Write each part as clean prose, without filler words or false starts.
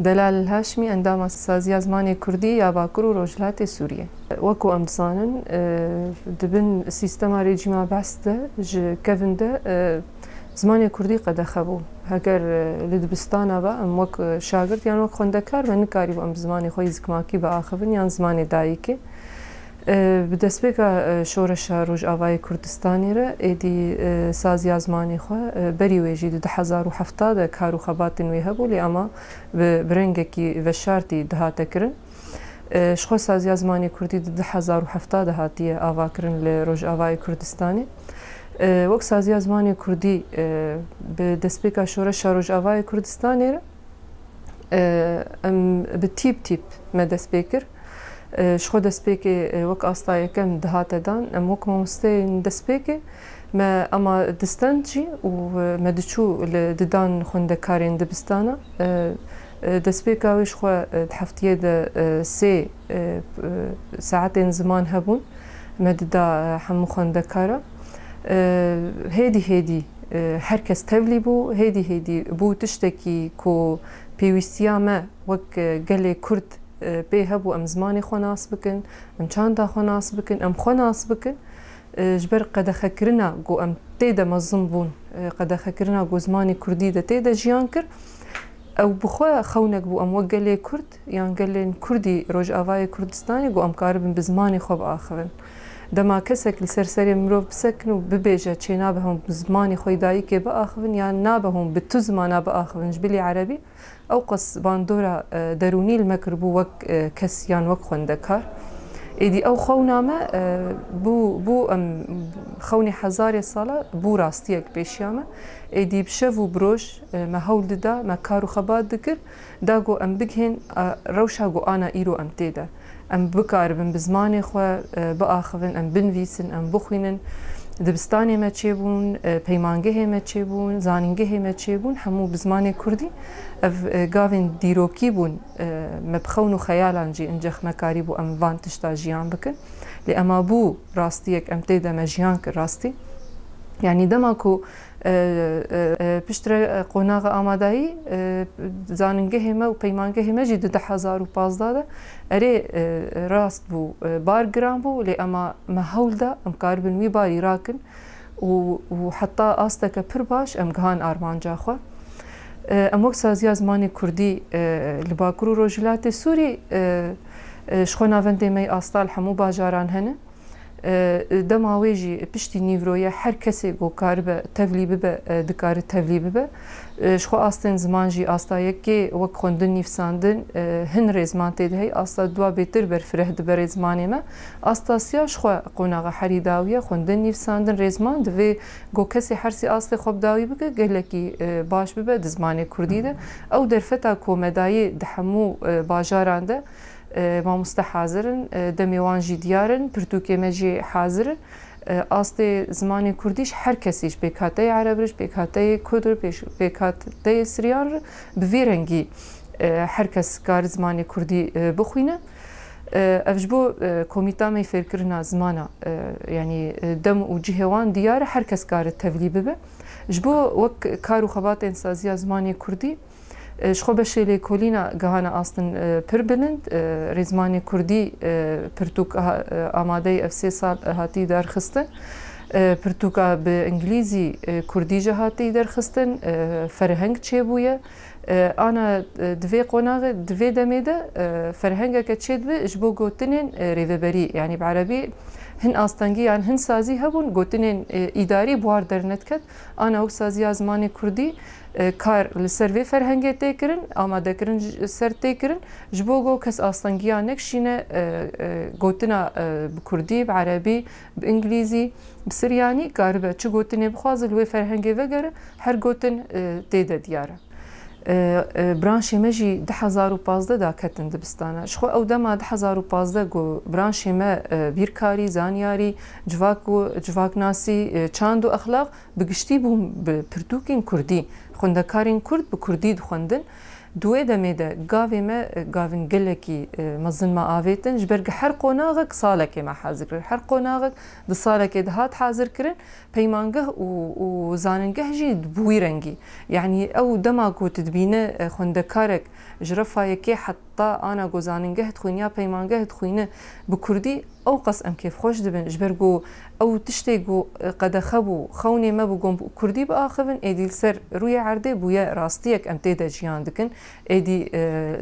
دلال الهاشمي اندام سازیا زمانی کردی یا باکر و روجلات سوریه وکو ام دزانن دبن سیستما رژیما بسته ج کفنده زمانی کردی قد خبو هگر لدبستانا با ام وک شاگرد یان وک خوندکار و نکاری با ام زمانی خوی زکماکی با آخرین یان زمانی دایکی بدەستپێکە شۆرەشە ڕۆژئاوای کوردستانی رە ئێدی سازیا زمانی خۆ بەری وێژی 2070 کار و خەباتی نوێ هەبوو لێ ئەمە برنگێکی بەشارتی دەهاتەکردن شخۆ سازیا زمانی کوردی 2070 هاتیە ئاواکردن لە ڕۆژئاوای کوردستانی وەک سازیا زمانی کوردی بدەستپێکە شۆرەشە ڕۆژئاوای کوردستانی رە ئەم بتیب مە دەست پێ کرد شخو دەستپێکێ وەک ئاستایەکەم دەهاتەدان ئەم وەک مامۆستەی دەستپێکێ ئەمە دەستەنجی و مەدەچوو لە ددان خوندەکارێن دەبستانە دەستپێکاویش خۆ هەفتەیە سێ ساعتێن زمان هەبوون مەدەدا هەموو خوندەکارە هێدی هەر کەس تەولی بوو هێدی بوو تشتێکی کۆ پێویستیە مە وەک گەلێ کورد پێ هەبوو ئەم زمانی خۆ ناس بکەن ئەم چاندا خۆ ناس بکەن ئەم خۆ ناس بکەن ژبەر قەدەخەکردنا گۆ ئەم تێدە مەزم بوون قەدەخەکردنا گۆ زمانی کوردی دە تێدە ژیان کرد ئەو بخۆ خەونێک بوو ئەم وەک گەلێ کورد یان گەلێن کوردی ڕۆژئاوای کوردستانی گۆ ئەم کار بن بە زمانی خۆ بئاخەون دەما کەسێک لەسەر سەرێ مرۆڤ بسەکن و ببێژە چێ نابەهۆم زمانی خۆی دایکێ بئاخەون یان نابەهۆم بە تو زمانە بئاخەون ژبلی عەرەبی ئەو قەس باندۆرە دەرونی لمەکرد بوو وەک کەس یان وەک خوێندەکار ئیدی ئەو خەونامە بوو ئەم خەونی هەزارێ ساڵە بوو ڕاستیەک پێشیامە ئیدی بشەڤ و برۆژ مە هەوڵ ددا مە کار و خەبات دکرد داگۆ ئەم بگهێن ڕەوشا گۆ ئانە ئیرۆ ئەم تێدا ئەم بکاربن بە زمانی خۆ بئاخەون ئەم بنویسن ئەم بخوێنن دبستانê me çêbûn peymangehê me çêbûn zanîngehê me çêbûn hemû bi zimanê Kurdî ev gavên dîrokî bûn me bi xewn û xeyalan jî in cexmekarî bû em van tişta jiyan bikin lê ema bû rastiyek em tê de me jiyan kir rastî yanî dema ku piştre qonağa amadayî zanîngehê me û peymangehê me jî 2015 de erê rast bû bar giran bû lê ema me hewl da em karibin wî barî rakin û heta asteke pir baş em gihan armanca xwe em wek saziya zimanê Kurdî li Bakur û Rojhilatê Sûrî ji xwe navendê me asta li hemû bajaran hene dema wê jî piştî nîvroya her kesê got karibe tevlî bibe dikare tevlî bibe ji xwe astên ziman jî asta yekê wek xwendin nîvsandin hin rêzman tê de hey asta dua bêtir berfireh dibe rêzmanê me astasiya ji xwe qonağa herî dawiye xwendin nîvsandin rêzman divê got kesê hersî astê xwe bidawî bike gelekî baş bibe di zimanê Kurdî de ew derfeta komedayê di hemû bajaran de mamoste hazirin demê wan jî diyarin pirtûkê me jî hazirin astê zimanê Kurdî ji her kesî ji pêkhateyê Erebir ji pêkhateyê Kurd pêkhateyê Siryan re bi vê rengî her kes kari zimanê Kurdî bixwîne ev ji bo komîta me fêrkirina zimana yanî dem û cihê wan diyar e her kes kari tevlî bibe ji bo wek kar û xebatên saziya zimanê Kurdî ji xwe beşê lêkolîna gihana astin pir bilind rêzmanê Kurdî pirtûk amadeyê ev sê sal hatî derxistin pirtûka bi İngilîzî Kurdî jî hatî derxistin ferheng çêbûye ana divê qonaxê divê demê de ferhengeke çê dibe ji bo gotinên rêveberî yanî bi Erebî hin astengî yan hin sazî hebûn gotinên îdarî buhar dernetket ana wek saziya zimanê Kurdî kar li ser vê ferhengê tê kirin amadekirin ser tê kirin ji bo got kes astengiya nekşîne gotina bi Kurdî bi Erebî bi İngilîzî bi Siryanî karibe çi gotinê bixwaze li wê ferhengê vegere her gotin tê de diyar e branşê me jî 2015 da ketin dibistana ji xwe ew dema 2015 got branşê me bîrkarî zanyarî civaknasî çand û exlaq bi giştî bûn bi pirtûkên Kurdî xwendekarên Kurd bi Kurdî dixwendin دوێ دەمێدە گاوێ me gavên gelekî mezin me avêtin ji ber her qonağek salekê me hazir kirin. Her qonağek di salekê de hat hazirkirin peymangeh û zanîngeh jî bi wî rengî. Yani ew dema ku tu dibîne xwendekarek ji refayekê heta ana ku zanîngeh dixwîne ya peymangeh dixwîne bi Kurdî ew qas em kêfxweş dibin ji ber ku ew tiştê ku qedexe bû xewnê me bû got Kurdî biaxivin êdî li ser rûyê erdê bûye rastiyek em tê de jiyan dikin. Êdî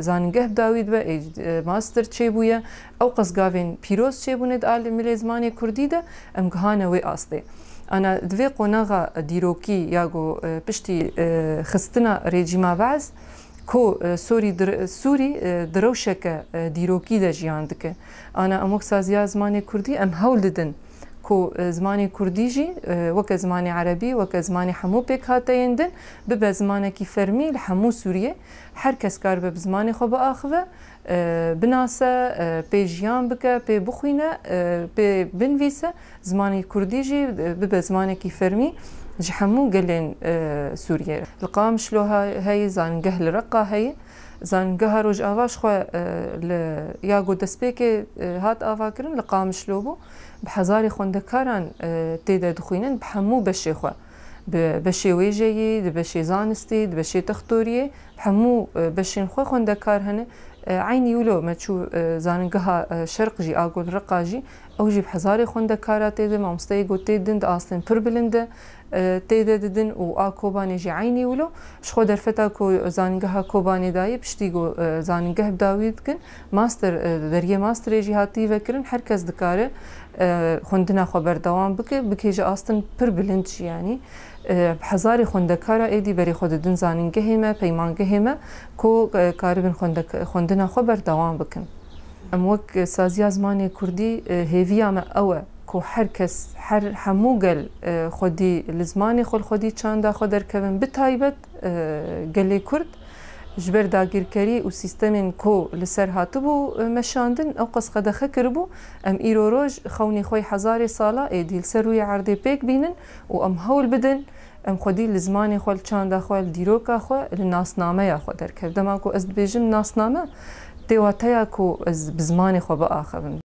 zanîngeh bi dawî dibe, êdî master çêbûye, ew qas gavên pîroz çêbûne di milê zimanê Kurdî de em gihane wê astê. Ana divê qonağa dîrokî ya ku piştî xistina rejîma Beez ku Sûrî di rewşeke dîrokî de jiyan dike. Ana em wek saziya zimanê Kurdî em hewl didin ku zimanê Kurdî jî weke zimanê Erebî, weke zimanê hemû pêk hateyên din bibe zimanekî fermî li hemû Sûriyê. Her kes kar bi zimanê xwe biaxive, binase, pê jiyan bike, pê bixwîne, pê binivîse, zimanê Kurdî jî bibe zimanekî fermî ji hemû gelên Sûriyê. Li Qamişlo heye, zanîngeh li Reqa heye. Zanîngeha Rojava ji xwe ya ku destpêkê hat avakirin li Qamişlo bû. Bi hezarê xwendekaran tê de dixwînin bi hemû beşê xwe. Bi beşê wêjeyê, di beşê zanistî, di beşê textoriyê, bi hemû beşên xwe xwendekar hene. Aynî wilo me çû zanîngeha Şerq jî a ku li Reqa jî ew jî bi hezarê xwendekara tê de mamosteyê ku tê didin di astên pir bilind de tê de didin û a Kobanê jî aynî wilo. Ji xwe derfeta ku zanîngeha Kobanê dayê piştî ku zanîngeh bi dawî dikin, master deriyê masterê jî hatî vekirin, her kes dikare xwendina xwe berdewam bike, bike ji astin pir bilind jî yanî. Bi hezarê xwendekara êdî berê xwe didin zanîngehê me, peymangehê me ku karibin xwendina xwe berdewam bikin. Em wek saziya zimanê Kurdî hêviya me ew e ku her kes hemû gel xwedî li zimanê xwe xwedî çanda xwe derkevin, bi taybet gelê Kurd ji ber dagîrkerî û sîstemên ku li ser hatibû meşandin ew qas qedexe kiribû. Em îro roj xewnê xwe hezarê sala êdî li ser rûyê erdê pêk bînin û em hewl bidin em xwedî li zimanê xwe, li çanda xwe, li dîroka xwe, li nasnameya xwe derkev. Dema ku ez dibêjim nasname tê wateya ku ez bi zimanê xwe biaxivim.